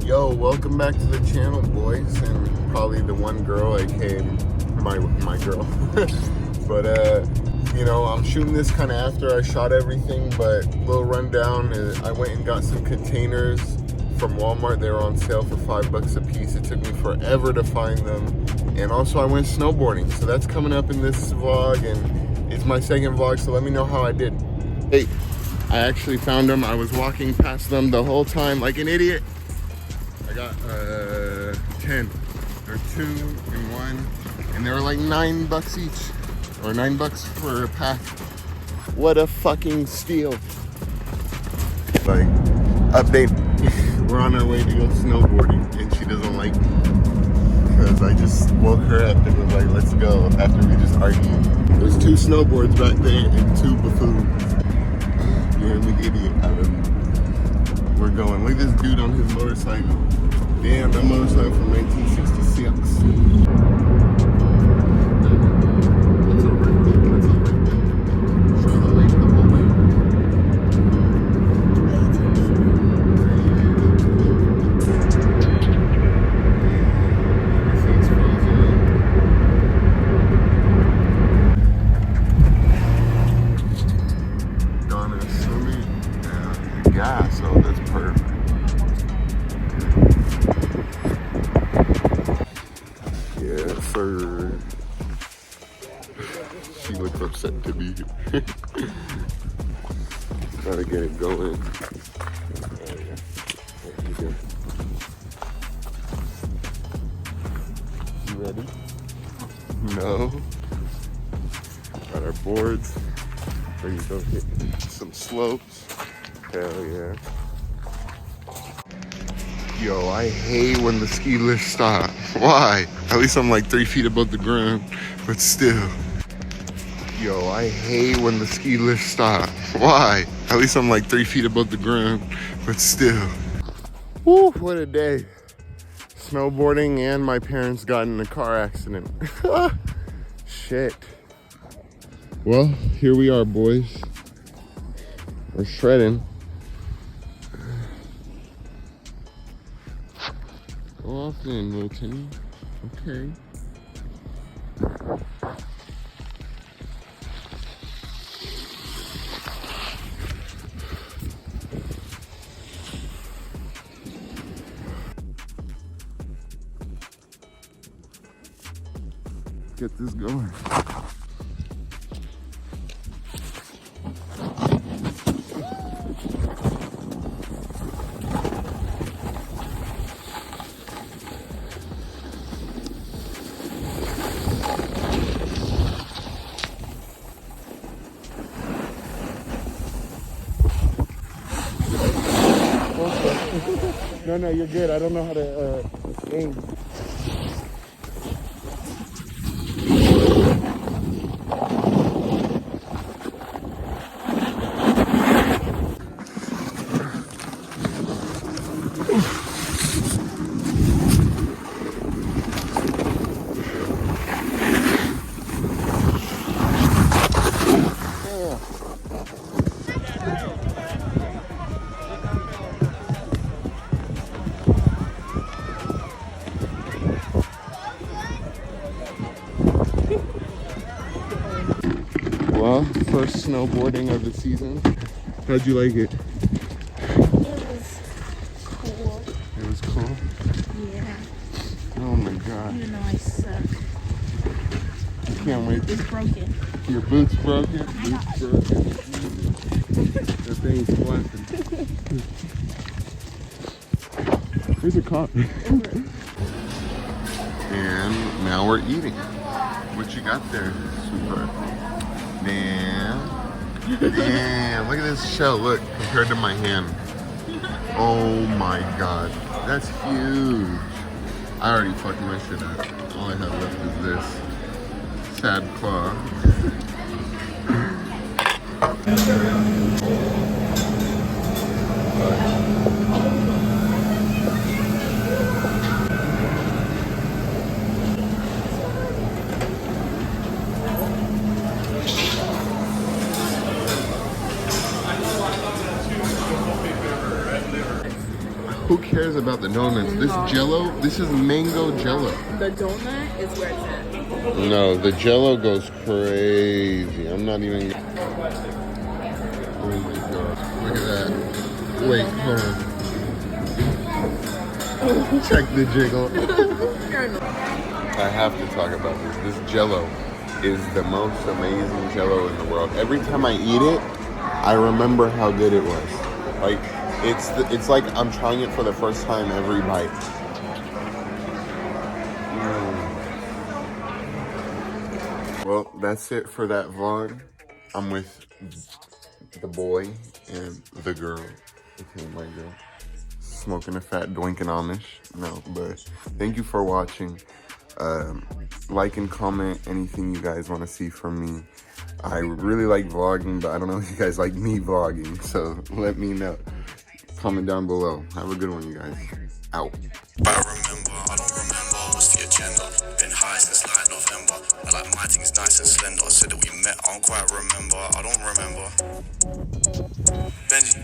Yo, welcome back to the channel, boys, and probably the one girl I came, my girl. But you know, I'm shooting this kind of after I shot everything. But little rundown: I went and got some containers from Walmart. They were on sale for $5 a piece. It took me forever to find them, and also I went snowboarding. So that's coming up in this vlog, and it's my second vlog. So let me know how I did. Hey, I actually found them. I was walking past them the whole time like an idiot. I got 10 or 2 and 1, and they were like $9 each, or $9 for a pack. What a fucking steal. Like, update, we're on our way to go snowboarding, and she doesn't like me because I just woke her up and was like, let's go, after we just argued. There's 2 snowboards back there and 2 buffoons. You're an idiot out of me. We're going. Look at this dude on his motorcycle. Damn, that motorcycle from 1966. Gas, so that's perfect. Yeah, sir. She looked upset to be here. Gotta get it going. You ready? No. Got our boards. Ready to go hit some slopes. Hell yeah. Yo, I hate when the ski lift stops. Why? At least I'm like 3 feet above the ground, but still. Yo, I hate when the ski lift stops. Why? At least I'm like 3 feet above the ground, but still. Woo, what a day. Snowboarding, and my parents got in a car accident. Shit. Well, here we are, boys. We're shredding. Go off then, little Timmy. Okay. Get this going. No, you're good. I don't know how to aim. Well, first snowboarding of the season. How'd you like it? It was cool. It was cool? Yeah. Oh my god. Even though I suck. I can't wait. It's broken. Your boot's broken? Boot's broken. That thing's flapping. There's a cop. And now we're eating. What you got there? Super. Damn. Damn. Look at this shell. Look, compared to my hand. Oh my god. That's huge. I already fucked my shit up. All I have left is this. Sad claw. Who cares is about the donuts. This Jello, this is mango Jello. The donut is where it's at. No, the Jello goes crazy. I'm not even. Oh my god! Look at that. Wait, hold on. Check the jiggle. I have to talk about this. This Jello is the most amazing Jello in the world. Every time I eat it, I remember how good it was. Like it's like I'm trying it for the first time every bite. Well, that's it for that vlog. I'm with the boy and the girl. Okay, my girl. Smoking a fat doinkin' Amish. No, but thank you for watching. Like and comment anything you guys want to see from me. I really like vlogging, but I don't know if you guys like me vlogging, so let me know. Comment down below. Have a good one, you guys. Out. I don't remember, what's the agenda? Been high since like November. I like my things nice and slender. Said that we met, I don't quite remember. I don't remember. Benji.